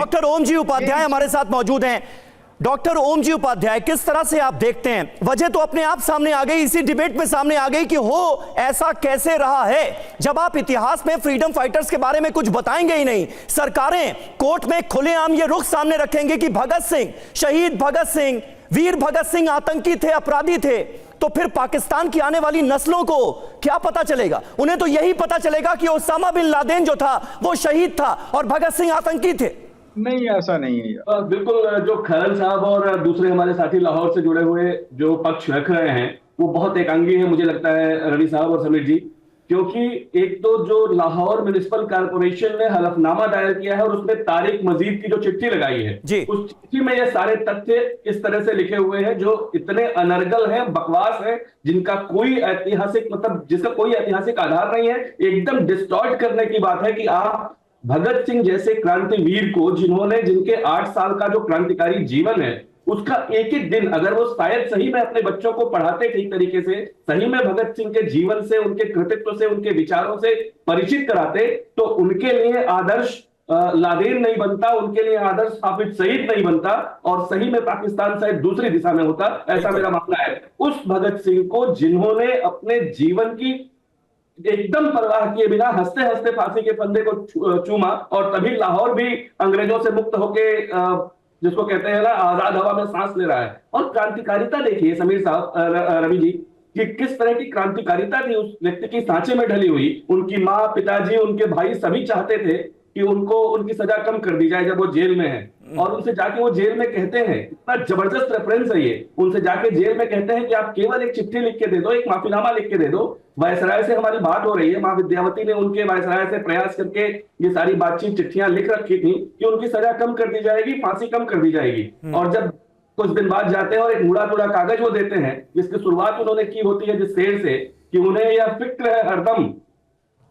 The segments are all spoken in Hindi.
डॉक्टर ओम जी उपाध्याय हमारे साथ मौजूद हैं। डॉक्टर ओम जी उपाध्याय, किस तरह से आप देखते हैं, वजह तो अपने आप सामने आ गई, इसी डिबेट में सामने आ गई कि हो ऐसा कैसे रहा है जब आप इतिहास में फ्रीडम फाइटर्स के बारे में कुछ बताएंगे ही नहीं। सरकारें कोर्ट में खुलेआम ये रुख सामने रखेंगे कि भगत सिंह, शहीद भगत सिंह, वीर भगत सिंह आतंकी थे, अपराधी थे, तो फिर पाकिस्तान की आने वाली नस्लों को क्या पता चलेगा? उन्हें तो यही पता चलेगा कि ओसामा बिन लादेन जो था वो शहीद था और भगत सिंह आतंकी थे। नहीं, ऐसा नहीं है। बिल्कुल, जो खैरल साहब और दूसरे हमारे साथी लाहौर से जुड़े हुए जो पक्ष रख रहे हैं वो बहुत एकांगी है, मुझे लगता है रवि साहब और समीर जी, क्योंकि एक तो जो लाहौर म्युनिसिपल कॉर्पोरेशन ने हलफनामा दायर किया है और उसमें तारिक मजीद की जो चिट्ठी लगाई है उस चिट्ठी में ये सारे तथ्य इस तरह से लिखे हुए हैं जो इतने अनर्गल हैं, बकवास है, जिनका कोई ऐतिहासिक मतलब जिसका कोई ऐतिहासिक आधार नहीं है। एकदम डिस्टॉर्ट करने की बात है कि आप भगत सिंह जैसे क्रांतिवीर को जिनके 8 साल का जो क्रांतिकारी जीवन है उसका एक एक दिन अगर वो शायद सही में अपने बच्चों को पढ़ाते ठीक तरीके से, सही में भगत सिंह के जीवन से, उनके कृतित्व से, उनके विचारों से परिचित कराते, तो उनके लिए आदर्श लादेन नहीं बनता, उनके लिए आदर्श हाफिज सईद नहीं बनता और सही में पाकिस्तान शायद दूसरी दिशा में होता। ऐसा मेरा मानना है। उस भगत सिंह को जिन्होंने अपने जीवन की एकदम परवाह किए बिना हंसते हंसते फांसी के फंदे को चूमा और तभी लाहौर भी अंग्रेजों से मुक्त होके जिसको कहते हैं ना आजाद हवा में सांस ले रहा है। और क्रांतिकारिता देखिए समीर साहब, रवि जी, कि किस तरह की क्रांतिकारिता थी उस व्यक्ति की सांचे में ढली हुई। उनकी माँ, पिताजी, उनके भाई सभी चाहते थे कि उनको उनकी सजा कम कर दी जाए जब वो जेल में है, और उनसे जाके वो जेल में कहते हैं, इतना जबरदस्त रेफरेंस है ये, उनसे जाके जेल में कहते हैं कि आप केवल एक चिट्ठी लिख के दे दो, एक माफीनामा लिख के दे दो। वायसराय से हमारी बात हो रही है, मां विद्यावती ने उनके वायसराय से प्रयास करके ये सारी बातचीत, चिट्ठियां लिख रखी थी कि उनकी सजा कम कर दी जाएगी, फांसी कम कर दी जाएगी। और जब कुछ दिन बाद जाते हैं और एक मुड़ा तुड़ा कागज वो देते हैं जिसकी शुरुआत उन्होंने की होती है जिस शेर से कि उन्हें यह फिक्र है हरदम,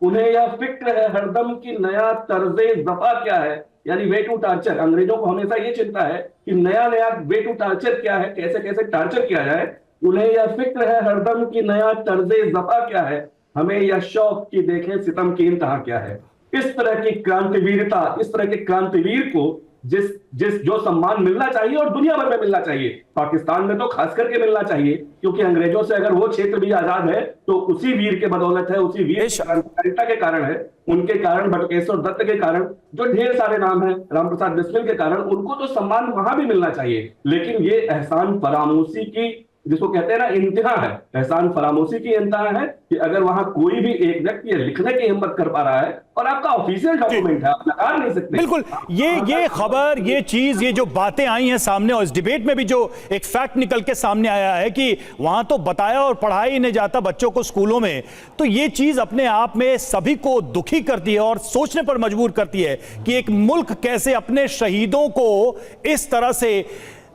उन्हें यह फिक्र है हरदम की नया तर्जे जफा क्या है, यानी वे टू टार्चर। अंग्रेजों को हमेशा ये चिंता है कि नया नया वे टू टार्चर क्या है, कैसे कैसे टार्चर किया जाए। उन्हें यह फिक्र है हरदम की नया तर्जे जफा क्या है, हमें यह शौक की देखें सितम की इंतहा क्या है। इस तरह की क्रांतिवीरता, इस तरह के क्रांतिवीर को जिस जो सम्मान मिलना चाहिए और दुनिया भर में मिलना चाहिए, पाकिस्तान में तो खास करके मिलना चाहिए, क्योंकि अंग्रेजों से अगर वो क्षेत्र भी आजाद है तो उसी वीर के बदौलत है, उसी वीर की क्रांतिकारिता के कारण है, उनके कारण, बटुकेश्वर दत्त के कारण, जो ढेर सारे नाम हैं, रामप्रसाद बिस्मिल के कारण, उनको तो सम्मान वहां भी मिलना चाहिए। लेकिन ये एहसान फरामोशी की, जिसको कहते हैं ना, इंतहा है, एहसान फरामोशी की इंतहा है कि अगर वहां कोई भी एक व्यक्ति लिखने की हिम्मत कर पा रहा है और आपका ऑफिशियल डॉक्यूमेंट है, आप नकार नहीं सकते। बिल्कुल, ये खबर, ये चीज, ये जो बातें आई हैं सामने और इस डिबेट में भी जो एक फैक्ट निकल के सामने आया है कि वहां तो बताया और पढ़ाया ही नहीं जाता बच्चों को स्कूलों में, तो ये चीज अपने आप में सभी को दुखी करती है और सोचने पर मजबूर करती है कि एक मुल्क कैसे अपने शहीदों को इस तरह से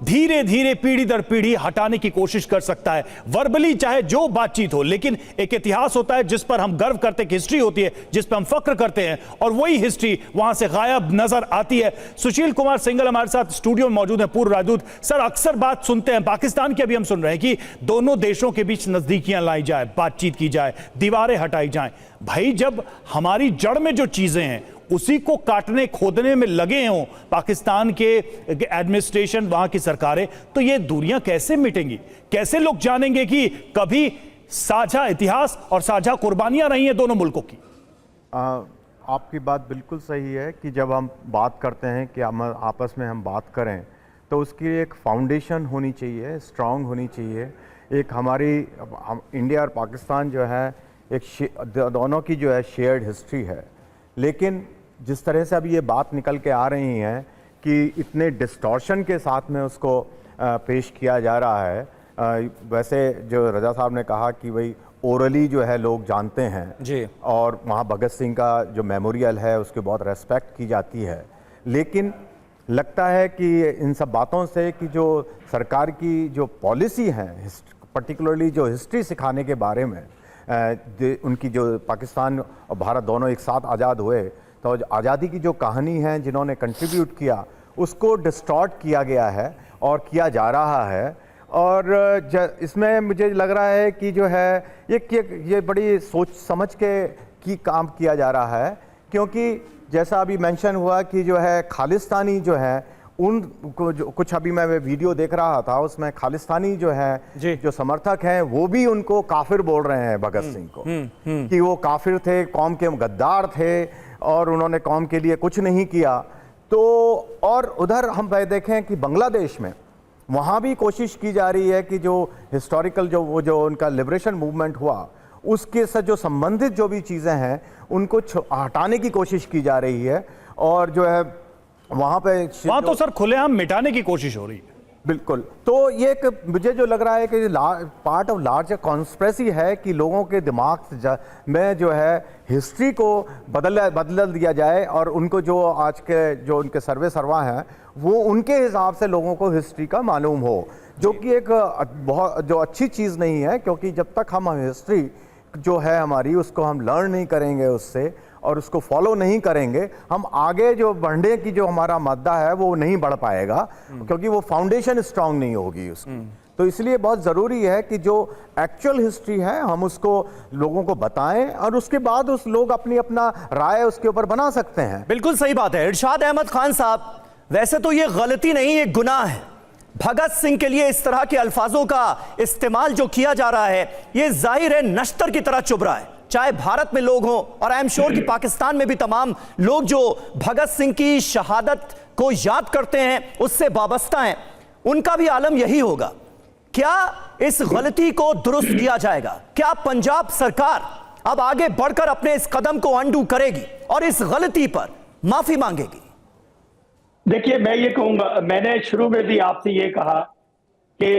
धीरे धीरे पीढ़ी दर पीढ़ी हटाने की कोशिश कर सकता है। वर्बली चाहे जो बातचीत हो, लेकिन एक इतिहास होता है जिस पर हम गर्व करते हैं, हिस्ट्री होती है जिस पर हम फक्र करते हैं, और वही हिस्ट्री वहां से गायब नजर आती है। सुशील कुमार सिंघल हमारे साथ स्टूडियो में मौजूद हैं, पूर्व राजदूत। सर, अक्सर बात सुनते हैं, पाकिस्तान की अभी हम सुन रहे हैं कि दोनों देशों के बीच नजदीकियां लाई जाए, बातचीत की जाए, दीवारें हटाई जाए। भाई, जब हमारी जड़ में जो चीजें हैं उसी को काटने खोदने में लगे हों पाकिस्तान के एडमिनिस्ट्रेशन, वहां की सरकारें, तो ये दूरियां कैसे मिटेंगी? कैसे लोग जानेंगे कि कभी साझा इतिहास और साझा कुर्बानियां रही हैं दोनों मुल्कों की? आपकी बात बिल्कुल सही है कि जब हम बात करते हैं कि हम आपस में हम बात करें तो उसकी एक फाउंडेशन होनी चाहिए, स्ट्रांग होनी चाहिए। एक हमारी इंडिया और पाकिस्तान जो है एक दोनों की जो है शेयर्ड हिस्ट्री है, लेकिन जिस तरह से अभी ये बात निकल के आ रही है कि इतने डिस्टॉर्शन के साथ में उसको पेश किया जा रहा है, वैसे जो रजा साहब ने कहा कि भाई ओरली जो है लोग जानते हैं जी, और वहाँ भगत सिंह का जो मेमोरियल है उसकी बहुत रेस्पेक्ट की जाती है, लेकिन लगता है कि इन सब बातों से कि जो सरकार की जो पॉलिसी है, पर्टिकुलरली जो हिस्ट्री सिखाने के बारे में, उनकी जो पाकिस्तान और भारत दोनों एक साथ आज़ाद हुए तो आज़ादी की जो कहानी है जिन्होंने कंट्रीब्यूट किया उसको डिस्टॉर्ट किया गया है और किया जा रहा है। और इसमें मुझे लग रहा है कि जो है ये बड़ी सोच समझ के काम किया जा रहा है क्योंकि जैसा अभी मेंशन हुआ कि जो है खालिस्तानी जो है उनको जो कुछ अभी मैं वीडियो देख रहा था उसमें खालिस्तानी जो है जी। जो समर्थक हैं वो भी उनको काफिर बोल रहे हैं भगत सिंह को कि वो काफिर थे, कौम के गद्दार थे और उन्होंने कौम के लिए कुछ नहीं किया। तो और उधर हम देखें कि बांग्लादेश में वहाँ भी कोशिश की जा रही है कि जो हिस्टोरिकल जो उनका लिबरेशन मूवमेंट हुआ उसके साथ जो संबंधित जो भी चीज़ें हैं उनको हटाने की कोशिश की जा रही है और जो है वहाँ तो सर खुलेआम मिटाने की कोशिश हो रही है। बिल्कुल। तो ये एक मुझे जो लग रहा है कि पार्ट ऑफ लार्जर कॉन्स्पिरेसी है कि लोगों के दिमाग में जो है हिस्ट्री को बदल दिया जाए और उनको जो आज के जो उनके सर्वा हैं वो उनके हिसाब से लोगों को हिस्ट्री का मालूम हो, जो कि एक बहुत जो अच्छी चीज़ नहीं है, क्योंकि जब तक हम हिस्ट्री जो है हमारी उसको हम लर्न नहीं करेंगे उससे और उसको फॉलो नहीं करेंगे, हम आगे जो बढ़ने की जो हमारा मुद्दा है वो नहीं बढ़ पाएगा, क्योंकि वो फाउंडेशन स्ट्रांग नहीं होगी उसकी। तो इसलिए बहुत ज़रूरी है कि जो एक्चुअल हिस्ट्री है हम उसको लोगों को बताएं और उसके बाद उस लोग अपना राय उसके ऊपर बना सकते हैं। बिल्कुल सही बात है इरशाद अहमद खान साहब। वैसे तो ये गलती नहीं, ये गुनाह है। भगत सिंह के लिए इस तरह के अल्फाजों का इस्तेमाल जो किया जा रहा है ये जाहिर है नश्तर की तरह चुभ रहा है, चाहे भारत में लोग हों और आई एम श्योर कि पाकिस्तान में भी तमाम लोग जो भगत सिंह की शहादत को याद करते हैं उससे वाबस्ता हैं, उनका भी आलम यही होगा। क्या इस गलती को दुरुस्त किया जाएगा? क्या पंजाब सरकार अब आगे बढ़कर अपने इस कदम को अंडू करेगी और इस गलती पर माफी मांगेगी? देखिए, मैं ये कहूंगा, मैंने शुरू में भी आपसे ये कहा कि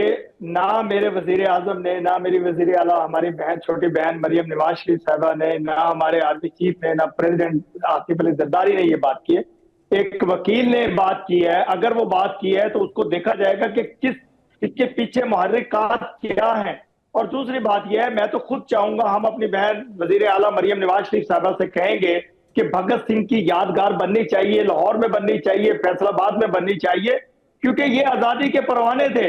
ना मेरे वजीर आजम ने, ना मेरी वजीर आला हमारी बहन, छोटी बहन मरियम नवाज शरीफ साहबा ने, ना हमारे आर्मी चीफ ने, ना प्रेसिडेंट आसिफ अली जरदारी ने ये बात की है। एक वकील ने बात की है। अगर वो बात की है तो उसको देखा जाएगा कि इसके पीछे मुहर्रिकात क्या है। और दूसरी बात यह है, मैं तो खुद चाहूंगा हम अपनी बहन वजीर आला मरियम नवाज शरीफ साहबा से कहेंगे कि भगत सिंह की यादगार बननी चाहिए, लाहौर में बननी चाहिए, फैसलाबाद में बननी चाहिए, क्योंकि ये आजादी के परवाने थे।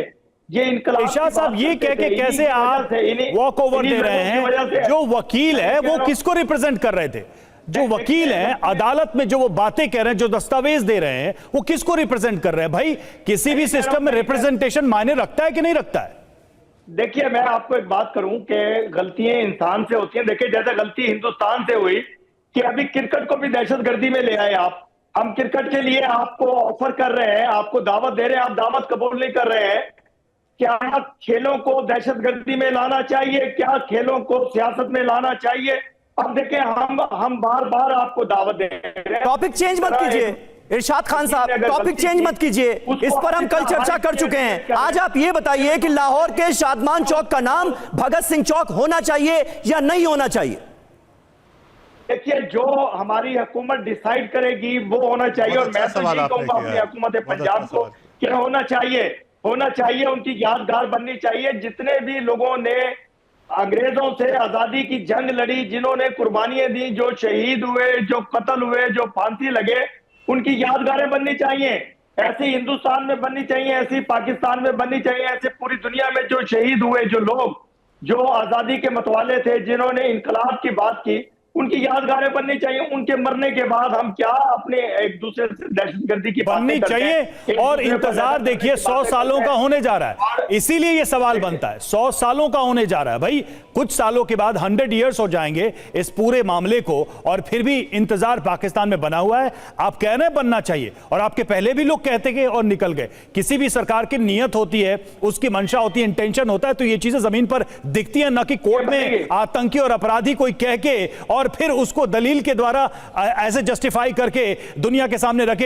ये इनकलाब इरशाद साहब ये कह के कैसे आप वॉक ओवर दे रहे हैं? जो वकील है वो किसको रिप्रेजेंट कर रहे थे? जो वकील हैं अदालत में जो वो बातें कह रहे हैं, जो दस्तावेज दे रहे हैं, वो किसको रिप्रेजेंट कर रहे हैं? भाई किसी भी सिस्टम में रिप्रेजेंटेशन मायने रखता है कि नहीं रखता है? देखिए, मैं आपको एक बात करूं कि गलतियां इंसान से होती हैं। देखिए, जैसे गलती हिंदुस्तान से हुई कि अभी क्रिकेट को भी दहशतगर्दी में ले आए आप। हम क्रिकेट के लिए आपको ऑफर कर रहे हैं, आपको दावत दे रहे हैं, आप दावत कबूल नहीं कर रहे हैं। क्या खेलों को दहशतगर्दी में लाना चाहिए? क्या खेलों को सियासत में लाना चाहिए? अब देखें, हम बार बार आपको दावत दे रहे हैं। टॉपिक चेंज मत कीजिए इरशाद खान साहब, टॉपिक चेंज मत कीजिए। इस पर हम कल चर्चा कर चुके हैं। आज आप ये बताइए कि लाहौर के शादमान चौक का नाम भगत सिंह चौक होना चाहिए या नहीं होना चाहिए? देखिए, जो हमारी हुकूमत डिसाइड करेगी वो होना चाहिए। और मैं तो यही कहूंगा अपनी हुकूमत पंजाब को कि होना चाहिए, उनकी यादगार बननी चाहिए। जितने भी लोगों ने अंग्रेजों से आजादी की जंग लड़ी, जिन्होंने कुर्बानियां दी, जो शहीद हुए, जो कत्ल हुए, जो फांसी लगे, उनकी यादगारें बननी चाहिए। ऐसी हिंदुस्तान में बननी चाहिए, ऐसी पाकिस्तान में बननी चाहिए, ऐसे पूरी दुनिया में जो शहीद हुए, जो लोग जो आजादी के मतवाले थे, जिन्होंने इनकलाब की बात की, उनकी यादगारें बननी चाहिए। उनके मरने के बाद हम क्या अपने एक दूसरे से दहशतगर्दी की बननी चाहिए? और इंतजार देखिए 100 सालों का होने जा रहा है, इसीलिए ये सवाल बनता है। 100 सालों का होने जा रहा है भाई, कुछ सालों के बाद 100 इयर्स हो जाएंगे इस पूरे मामले को, और फिर भी इंतजार पाकिस्तान में बना हुआ है। आप कह रहे हैं बनना चाहिए, और आपके पहले भी लोग कहते गए और निकल गए। किसी भी सरकार की नीयत होती है, उसकी मंशा होती है, इंटेंशन होता है, तो ये चीजें जमीन पर दिखती है, ना कि कोर्ट में आतंकी और अपराधी कोई कह के और फिर उसको दलील के द्वारा ऐसे जस्टिफाई करके दुनिया के सामने रखे